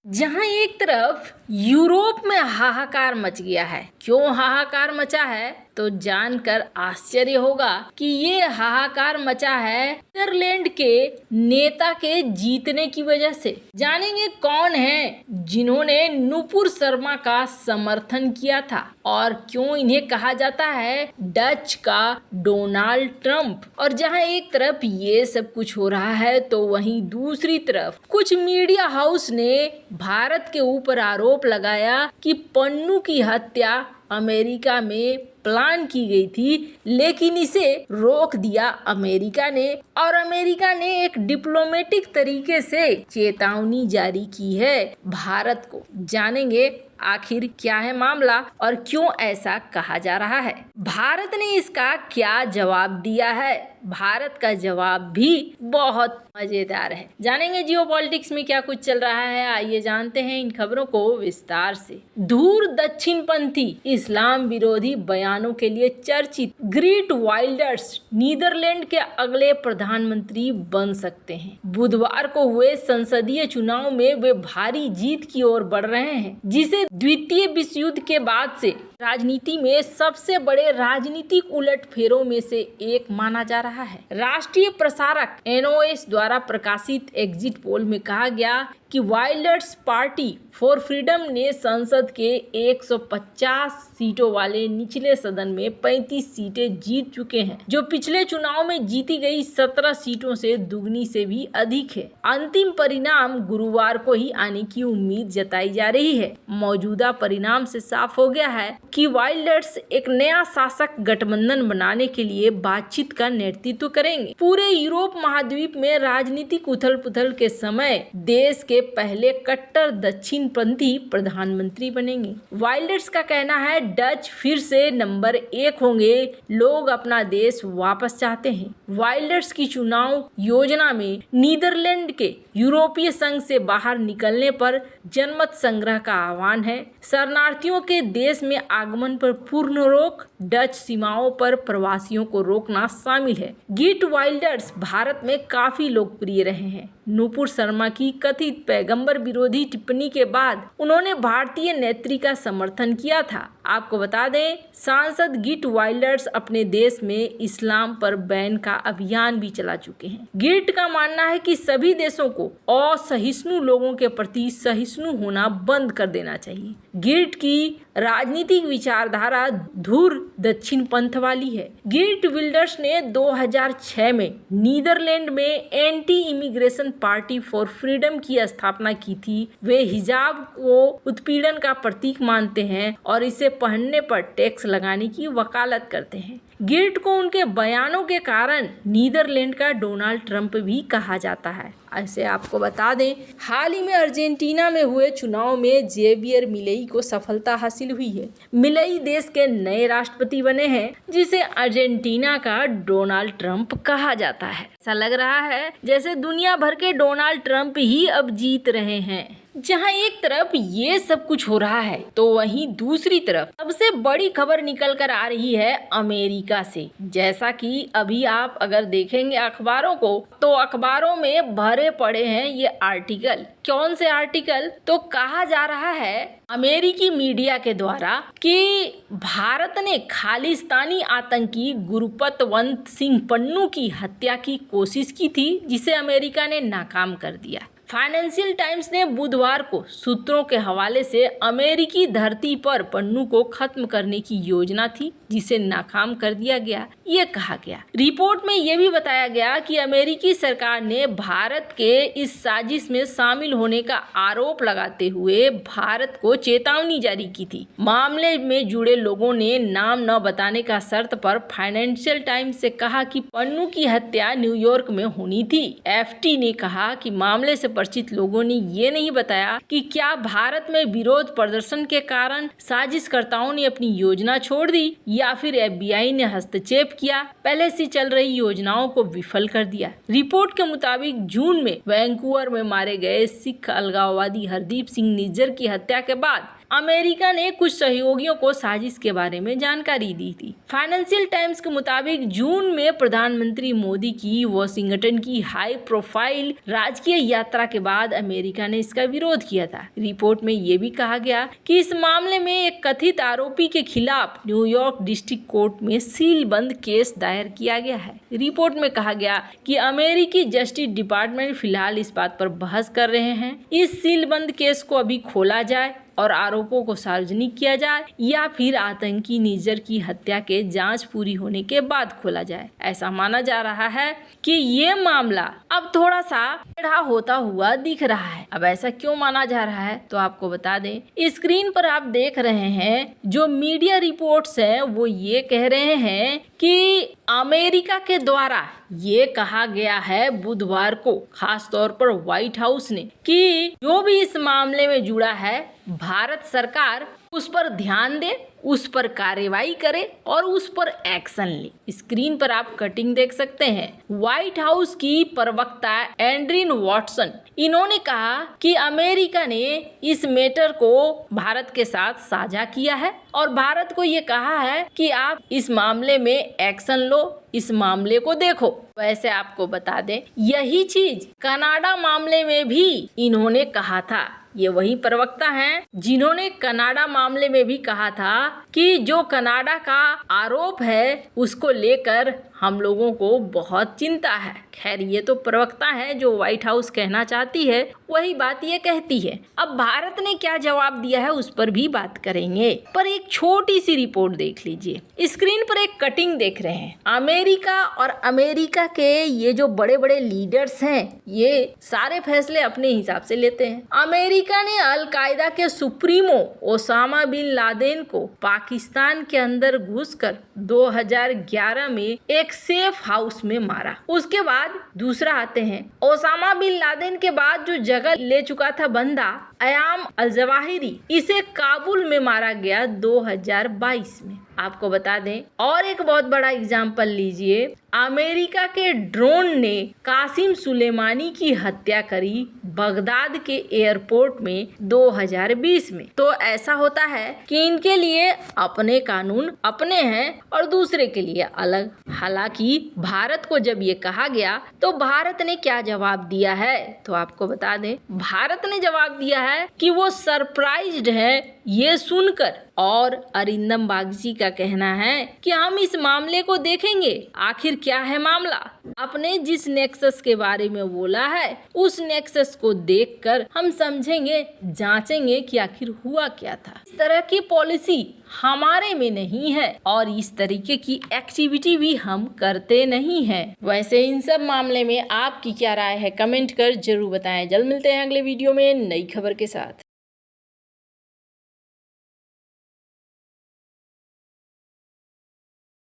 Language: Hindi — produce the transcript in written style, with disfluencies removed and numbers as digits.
जहां एक तरफ यूरोप में हाहाकार मच गया है। क्यों हाहाकार मचा है तो जानकर आश्चर्य होगा कि ये हाहाकार मचा है नीदरलैंड के नेता के जीतने की वजह से। जानेंगे कौन है जिन्होंने नुपुर शर्मा का समर्थन किया था और क्यों इन्हें कहा जाता है डच का डोनाल्ड ट्रंप। और जहां एक तरफ ये सब कुछ हो रहा है तो वहीं दूसरी तरफ कुछ मीडिया हाउस ने भारत के ऊपर आरोप लगाया कि पन्नू की हत्या अमेरिका में प्लान की गई थी, लेकिन इसे रोक दिया अमेरिका ने और अमेरिका ने एक डिप्लोमेटिक तरीके से चेतावनी जारी की है भारत को। जानेंगे आखिर क्या है मामला और क्यों ऐसा कहा जा रहा है। भारत ने इसका क्या जवाब दिया है। भारत का जवाब भी बहुत मजेदार है। जानेंगे जियोपॉलिटिक्स में क्या कुछ चल रहा है। आइए जानते हैं इन खबरों को विस्तार से। धूर दक्षिणपंथी इस्लाम विरोधी बयानों के लिए चर्चित ग्रीट वाइल्डर्स नीदरलैंड के अगले प्रधानमंत्री बन सकते हैं। बुधवार को हुए संसदीय चुनाव में वे भारी जीत की ओर बढ़ रहे हैं, जिसे द्वितीय विश्व युद्ध के बाद से राजनीति में सबसे बड़े राजनीतिक उलटफेरों में से एक माना जा रहा है। राष्ट्रीय प्रसारक एनओएस द्वारा प्रकाशित एग्जिट पोल में कहा गया कि वाइल्डर्स पार्टी फॉर फ्रीडम ने संसद के 150 सीटों वाले निचले सदन में 35 सीटें जीत चुके हैं, जो पिछले चुनाव में जीती गई 17 सीटों से दुगनी से भी अधिक है। अंतिम परिणाम गुरुवार को ही आने की उम्मीद जताई जा रही है। मौजूदा परिणाम से साफ हो गया है कि वाइल्डर्स एक नया शासक गठबंधन बनाने के लिए बातचीत का नेतृत्व करेंगे। पूरे यूरोप महाद्वीप में राजनीतिक उथल पुथल के समय देश के पहले कट्टर दक्षिणपंथी प्रधानमंत्री बनेंगे। वाइल्डर्स का कहना है डच फिर से नंबर 1 होंगे। लोग अपना देश वापस चाहते हैं। वाइल्डर्स की चुनाव योजना में नीदरलैंड के यूरोपीय संघ से बाहर निकलने पर जनमत संग्रह का आह्वान है। शरणार्थियों के देश में आगमन पर पूर्ण रोक, डच सीमाओं पर प्रवासियों को रोकना शामिल है। गिट वाइल्डर्स भारत में काफी लोकप्रिय रहे हैं। नुपुर शर्मा की कथित पैगंबर विरोधी टिप्पणी के बाद उन्होंने भारतीय नेत्री का समर्थन किया था। आपको बता दें, सांसद गिट वाइल्डर्स अपने देश में इस्लाम पर बैन का अभियान भी चला चुके हैं। गिट का मानना है कि सभी देशों को असहिष्णु लोगों के प्रति सहिष्णु होना बंद कर देना चाहिए। गिट की राजनीतिक विचारधारा धूर दक्षिण पंथ वाली है। गिट विल्डर्स ने 2006 में नीदरलैंड में anti immigration party for freedom की स्थापना की थी। वे हिजाब को उत्पीड़न का प्रतीक मानते हैं और इसे पहनने पर टैक्स लगाने की वकालत करते हैं। गिट को उनके बयानों के कारण नीदरलैंड का डोनाल्ड ट्रंप भी कहा जाता है। ऐसे आपको बता दें, हाल ही में अर्जेंटीना में हुए चुनाव में जेवियर मिलेई को सफलता हासिल हुई है। मिलेई देश के नए राष्ट्रपति बने हैं, जिसे अर्जेंटीना का डोनाल्ड ट्रंप कहा जाता है। ऐसा लग रहा है जैसे दुनिया भर के डोनाल्ड ट्रंप ही अब जीत रहे हैं। जहां एक तरफ ये सब कुछ हो रहा है तो वहीं दूसरी तरफ सबसे बड़ी खबर निकल कर आ रही है अमेरिका से। जैसा कि अभी आप अगर देखेंगे अखबारों को तो अखबारों में भरे पड़े हैं ये आर्टिकल। कौन से आर्टिकल? तो कहा जा रहा है अमेरिकी मीडिया के द्वारा कि भारत ने खालिस्तानी आतंकी गुरपतवंत सिंह पन्नू की हत्या की कोशिश की थी, जिसे अमेरिका ने नाकाम कर दिया। फाइनेंशियल टाइम्स ने बुधवार को सूत्रों के हवाले से अमेरिकी धरती पर पन्नू को खत्म करने की योजना थी, जिसे नाकाम कर दिया गया, ये कहा गया। रिपोर्ट में ये भी बताया गया कि अमेरिकी सरकार ने भारत के इस साजिश में शामिल होने का आरोप लगाते हुए भारत को चेतावनी जारी की थी। मामले में जुड़े लोगों ने नाम न बताने का शर्त पर फाइनेंशियल टाइम्स से कहा कि पन्नू की हत्या न्यूयॉर्क में होनी थी। एफटी ने कहा कि मामले से परिचित लोगों ने ये नहीं बताया कि क्या भारत में विरोध प्रदर्शन के कारण साजिशकर्ताओं ने अपनी योजना छोड़ दी या फिर एफबीआई ने हस्तक्षेप किया, पहले से चल रही योजनाओं को विफल कर दिया। रिपोर्ट के मुताबिक जून में वैंकूवर में मारे गए सिख अलगाववादी हरदीप सिंह निज्जर की हत्या के बाद अमेरिका ने कुछ सहयोगियों को साजिश के बारे में जानकारी दी थी। फाइनेंशियल टाइम्स के मुताबिक जून में प्रधानमंत्री मोदी की वॉशिंगटन की हाई प्रोफाइल राजकीय यात्रा के बाद अमेरिका ने इसका विरोध किया था। रिपोर्ट में ये भी कहा गया कि इस मामले में एक कथित आरोपी के खिलाफ न्यूयॉर्क डिस्ट्रिक्ट कोर्ट में सीलबंद केस दायर किया गया है। रिपोर्ट में कहा गया कि अमेरिकी जस्टिस डिपार्टमेंट फिलहाल इस बात पर बहस कर रहे हैं इस सीलबंद केस को अभी खोला जाए और आरोपों को सार्वजनिक किया जाए या फिर आतंकी निज्जर की हत्या के जांच पूरी होने के बाद खोला जाए। ऐसा माना जा रहा है कि ये मामला अब थोड़ा सा टेढ़ा होता हुआ दिख रहा है। अब ऐसा क्यों माना जा रहा है तो आपको बता दें, स्क्रीन पर आप देख रहे हैं जो मीडिया रिपोर्ट्स हैं वो ये कह रहे हैं कि अमेरिका के द्वारा ये कहा गया है बुधवार को, खास तौर पर व्हाइट हाउस ने, कि जो भी इस मामले में जुड़ा है भारत सरकार उस पर ध्यान दे, उस पर कार्रवाई करे और उस पर एक्शन ले। स्क्रीन पर आप कटिंग देख सकते हैं। व्हाइट हाउस की प्रवक्ता एंड्रीन वॉटसन, इन्होंने कहा कि अमेरिका ने इस मैटर को भारत के साथ साझा किया है और भारत को ये कहा है कि आप इस मामले में एक्शन लो, इस मामले को देखो। वैसे आपको बता दें यही चीज कनाडा मामले में भी इन्होंने कहा था। ये वही प्रवक्ता हैं जिन्होंने कनाडा मामले में भी कहा था कि जो कनाडा का आरोप है उसको लेकर हम लोगों को बहुत चिंता है। खैर ये तो प्रवक्ता है, जो व्हाइट हाउस कहना चाहती है वही बात ये कहती है। अब भारत ने क्या जवाब दिया है उस पर भी बात करेंगे, पर एक छोटी सी रिपोर्ट देख लीजिए। स्क्रीन पर एक कटिंग देख रहे हैं। अमेरिका और अमेरिका के ये जो बड़े बड़े लीडर्स हैं ये सारे फैसले अपने हिसाब से लेते हैं। अमेरिका ने अल-कायदा के सुप्रीमो ओसामा बिन लादेन को पाकिस्तान के अंदर घुसकर 2011 में एक सेफ हाउस में मारा। उसके बाद दूसरा आते हैं ओसामा बिन लादेन के बाद जो जगह ले चुका था बंदा अयाम अल जवाहिरी, इसे काबुल में मारा गया 2022 में। आपको बता दें और एक बहुत बड़ा एग्जाम्पल लीजिए, अमेरिका के ड्रोन ने कासिम सुलेमानी की हत्या करी बगदाद के एयरपोर्ट में 2020 में। तो ऐसा होता है कि इनके लिए अपने कानून अपने हैं और दूसरे के लिए अलग। हालांकि भारत को जब ये कहा गया तो भारत ने क्या जवाब दिया है तो आपको बता दें, भारत ने जवाब दिया है कि वो सरप्राइज्ड है ये सुनकर, और अरिंदम बागची का कहना है कि हम इस मामले को देखेंगे आखिर क्या है मामला। आपने जिस नेक्सस के बारे में बोला है उस नेक्सस को देखकर हम समझेंगे, जांचेंगे कि आखिर हुआ क्या था। इस तरह की पॉलिसी हमारे में नहीं है और इस तरीके की एक्टिविटी भी हम करते नहीं हैं। वैसे इन सब मामले में आपकी क्या राय है कमेंट कर जरूर बताएं। जल्द मिलते हैं अगले वीडियो में नई खबर के साथ।